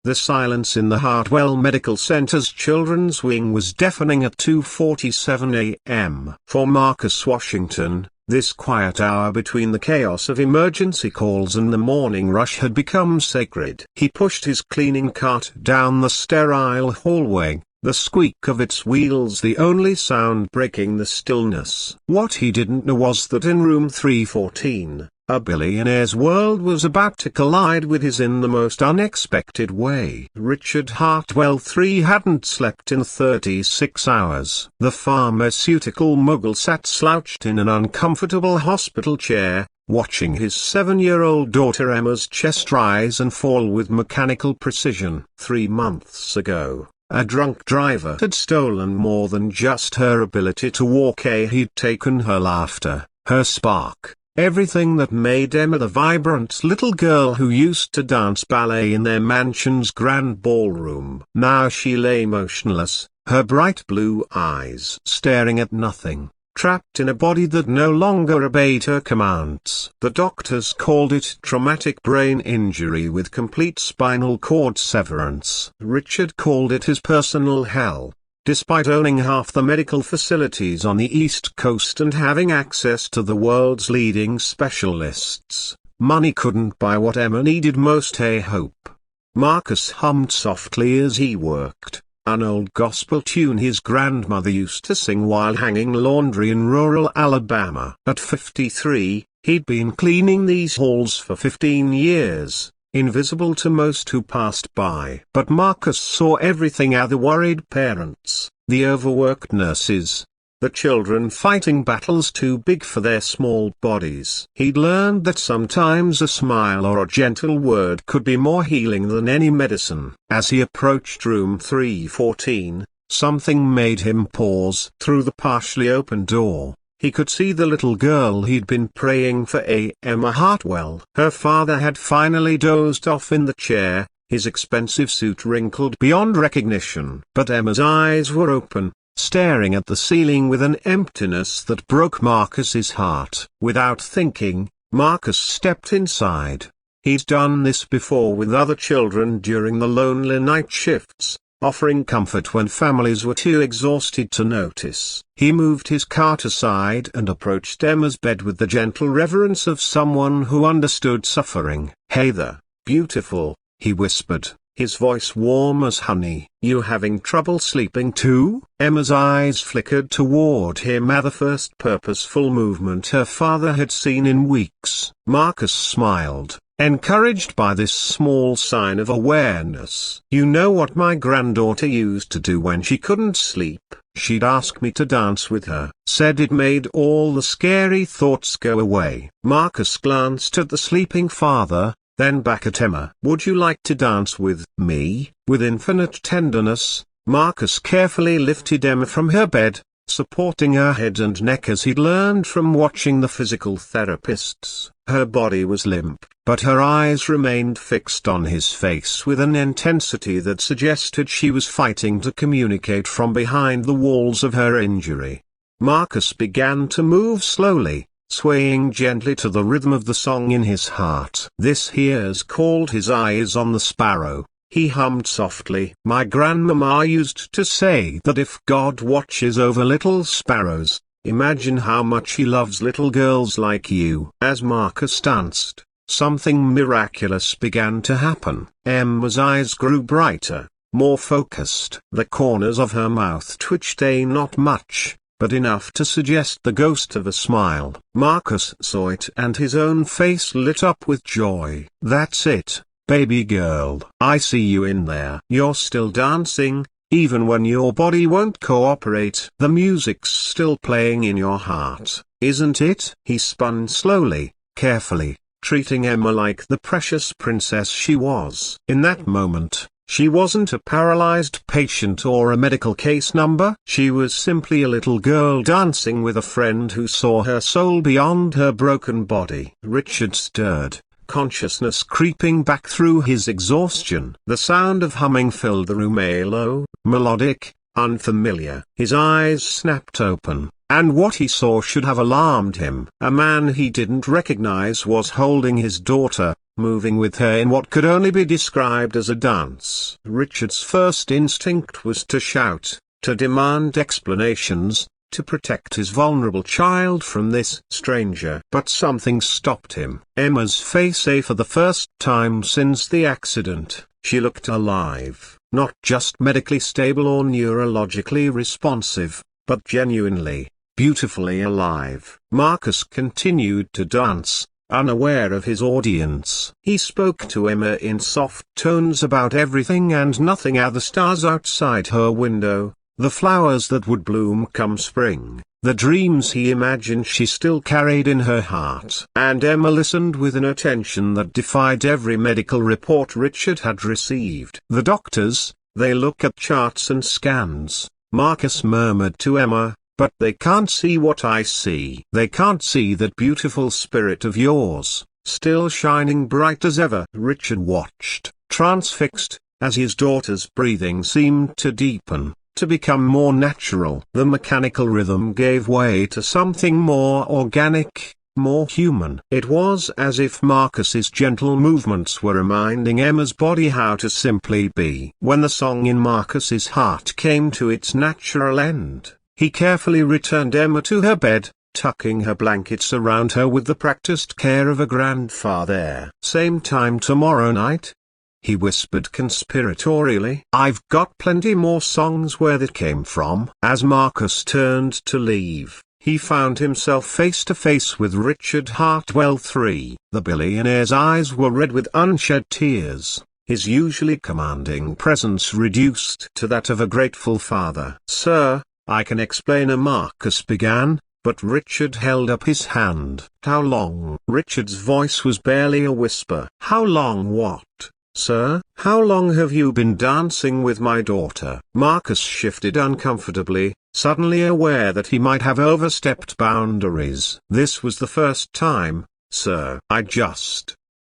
The silence in the Hartwell Medical Center's children's wing was deafening at 2:47 a.m. For Marcus Washington, this quiet hour between the chaos of emergency calls and the morning rush had become sacred. He pushed his cleaning cart down the sterile hallway, the squeak of its wheels the only sound breaking the stillness. What he didn't know was that in room 314, a billionaire's world was about to collide with his in the most unexpected way. Richard Hartwell III hadn't slept in 36 hours. The pharmaceutical mogul sat slouched in an uncomfortable hospital chair, watching his 7-year-old daughter Emma's chest rise and fall with mechanical precision. 3 months ago, a drunk driver had stolen more than just her ability to walk. He'd taken her laughter, her spark, everything that made Emma the vibrant little girl who used to dance ballet in their mansion's grand ballroom. Now she lay motionless, her bright blue eyes staring at nothing, trapped in a body that no longer obeyed her commands. The doctors called it traumatic brain injury with complete spinal cord severance. Richard called it his personal hell. Despite owning half the medical facilities on the East Coast and having access to the world's leading specialists, money couldn't buy what Emma needed most: hope. Marcus hummed softly as he worked, an old gospel tune his grandmother used to sing while hanging laundry in rural Alabama. At 53, he'd been cleaning these halls for 15 years. Invisible to most who passed by. But Marcus saw everything: the worried parents, the overworked nurses, the children fighting battles too big for their small bodies. He'd learned that sometimes a smile or a gentle word could be more healing than any medicine. As he approached room 314, something made him pause. Through the partially open door, he could see the little girl he'd been praying for, Emma Hartwell. Her father had finally dozed off in the chair, his expensive suit wrinkled beyond recognition. But Emma's eyes were open, staring at the ceiling with an emptiness that broke Marcus's heart. Without thinking, Marcus stepped inside. He'd done this before with other children during the lonely night shifts, offering comfort when families were too exhausted to notice. He moved his cart aside and approached Emma's bed with the gentle reverence of someone who understood suffering. "Hey there, beautiful," he whispered, his voice warm as honey. "You having trouble sleeping too?" Emma's eyes flickered toward him, the first purposeful movement her father had seen in weeks. Marcus smiled, encouraged by this small sign of awareness. "You know what my granddaughter used to do when she couldn't sleep? She'd ask me to dance with her. Said it made all the scary thoughts go away." Marcus glanced at the sleeping father, then back at Emma. "Would you like to dance with me?" With infinite tenderness, Marcus carefully lifted Emma from her bed, supporting her head and neck as he'd learned from watching the physical therapists. Her body was limp, but her eyes remained fixed on his face with an intensity that suggested she was fighting to communicate from behind the walls of her injury. Marcus began to move slowly, swaying gently to the rhythm of the song in his heart. "This here's called His Eye is on the Sparrow," he hummed softly. "My grandmama used to say that if God watches over little sparrows, imagine how much he loves little girls like you." As Marcus danced, something miraculous began to happen. Emma's eyes grew brighter, more focused. The corners of her mouth twitched, not much, but enough to suggest the ghost of a smile. Marcus saw it and his own face lit up with joy. "That's it, baby girl. I see you in there. You're still dancing, even when your body won't cooperate. The music's still playing in your heart, isn't it?" He spun slowly, carefully, treating Emma like the precious princess she was. In that moment, she wasn't a paralyzed patient or a medical case number. She was simply a little girl dancing with a friend who saw her soul beyond her broken body. Richard stirred, consciousness creeping back through his exhaustion. The sound of humming filled the room, low, melodic, unfamiliar. His eyes snapped open, and what he saw should have alarmed him. A man he didn't recognize was holding his daughter, moving with her in what could only be described as a dance. Richard's first instinct was to shout, to demand explanations, to protect his vulnerable child from this stranger. But something stopped him. Emma's face, for the first time since the accident, she looked alive, not just medically stable or neurologically responsive, but genuinely, beautifully alive. Marcus continued to dance, unaware of his audience. He spoke to Emma in soft tones about everything and nothing, the stars outside her window, the flowers that would bloom come spring, the dreams he imagined she still carried in her heart. And Emma listened with an attention that defied every medical report Richard had received. "The doctors, they look at charts and scans," Marcus murmured to Emma, "but they can't see what I see. They can't see that beautiful spirit of yours, still shining bright as ever." Richard watched, transfixed, as his daughter's breathing seemed to deepen, to become more natural. The mechanical rhythm gave way to something more organic, more human. It was as if Marcus's gentle movements were reminding Emma's body how to simply be. When the song in Marcus's heart came to its natural end, he carefully returned Emma to her bed, tucking her blankets around her with the practiced care of a grandfather. "Same time tomorrow night?" he whispered conspiratorially. "I've got plenty more songs where that came from." As Marcus turned to leave, he found himself face to face with Richard Hartwell III. The billionaire's eyes were red with unshed tears, his usually commanding presence reduced to that of a grateful father. "Sir, I can explain," Marcus began, but Richard held up his hand. "How long?" Richard's voice was barely a whisper. "How long what, sir?" "How long have you been dancing with my daughter?" Marcus shifted uncomfortably, suddenly aware that he might have overstepped boundaries. "This was the first time, sir.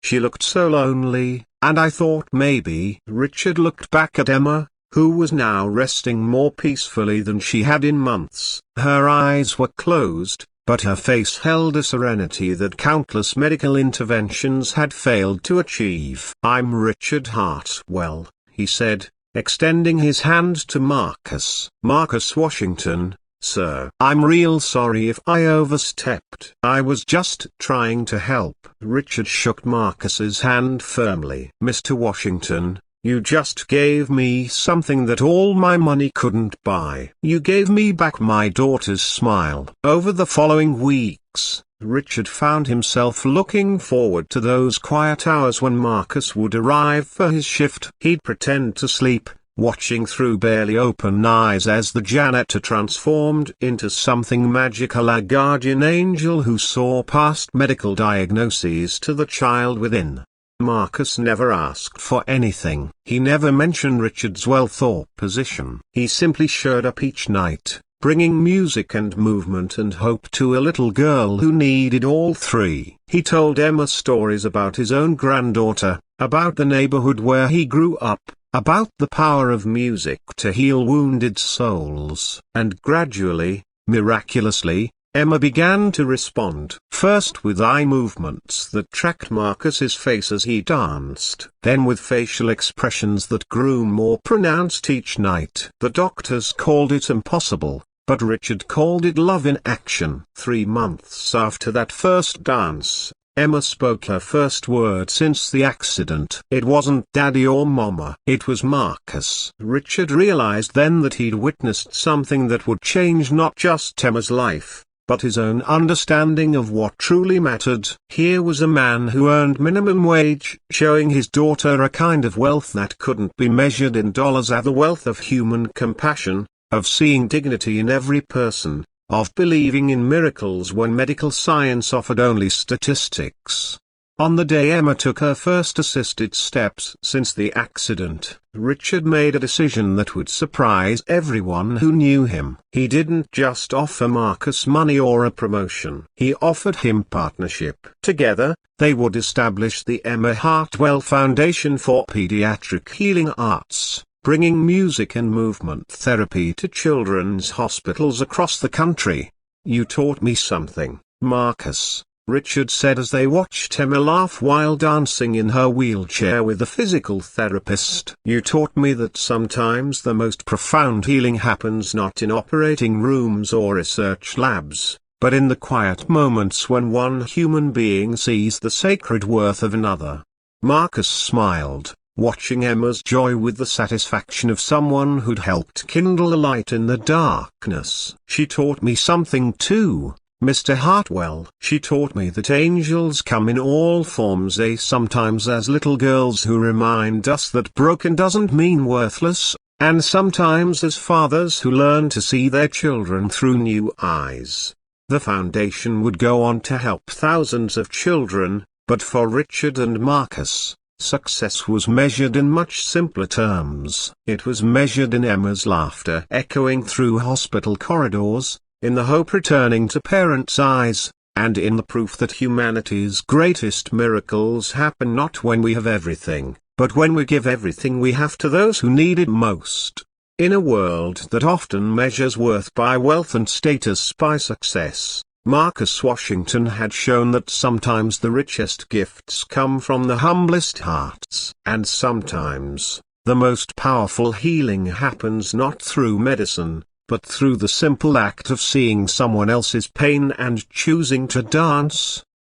She looked so lonely, and I thought maybe." Richard looked back at Emma, who was now resting more peacefully than she had in months. Her eyes were closed, but her face held a serenity that countless medical interventions had failed to achieve. "I'm Richard Hartwell," he said, extending his hand to Marcus. "Marcus Washington, sir. I'm real sorry if I overstepped. I was just trying to help." Richard shook Marcus's hand firmly. "Mr. Washington, you just gave me something that all my money couldn't buy. You gave me back my daughter's smile." Over the following weeks, Richard found himself looking forward to those quiet hours when Marcus would arrive for his shift. He'd pretend to sleep, watching through barely open eyes as the janitor transformed into something magical, a guardian angel who saw past medical diagnoses to the child within. Marcus never asked for anything. He never mentioned Richard's wealth or position. He simply showed up each night, bringing music and movement and hope to a little girl who needed all three. He told Emma stories about his own granddaughter, about the neighborhood where he grew up, about the power of music to heal wounded souls. And gradually, miraculously, Emma began to respond. First with eye movements that tracked Marcus's face as he danced, then with facial expressions that grew more pronounced each night. The doctors called it impossible, but Richard called it love in action. 3 months after that first dance, Emma spoke her first word since the accident. It wasn't Daddy or Mama. It was Marcus. Richard realized then that he'd witnessed something that would change not just Emma's life, but his own understanding of what truly mattered. Here was a man who earned minimum wage, showing his daughter a kind of wealth that couldn't be measured in dollars, the wealth of human compassion, of seeing dignity in every person, of believing in miracles when medical science offered only statistics. On the day Emma took her first assisted steps since the accident, Richard made a decision that would surprise everyone who knew him. He didn't just offer Marcus money or a promotion. He offered him partnership. Together, they would establish the Emma Hartwell Foundation for Pediatric Healing Arts, bringing music and movement therapy to children's hospitals across the country. "You taught me something, Marcus," Richard said as they watched Emma laugh while dancing in her wheelchair with a physical therapist. "You taught me that sometimes the most profound healing happens not in operating rooms or research labs, but in the quiet moments when one human being sees the sacred worth of another." Marcus smiled, watching Emma's joy with the satisfaction of someone who'd helped kindle a light in the darkness. "She taught me something too, Mr. Hartwell." "She taught me that angels come in all forms, sometimes as little girls who remind us that broken doesn't mean worthless, and sometimes as fathers who learn to see their children through new eyes." The foundation would go on to help thousands of children, but for Richard and Marcus, success was measured in much simpler terms. It was measured in Emma's laughter echoing through hospital corridors, in the hope returning to parents' eyes, and in the proof that humanity's greatest miracles happen not when we have everything, but when we give everything we have to those who need it most. In a world that often measures worth by wealth and status by success, Marcus Washington had shown that sometimes the richest gifts come from the humblest hearts. And sometimes, the most powerful healing happens not through medicine, but through the simple act of seeing someone else's pain and choosing to dance.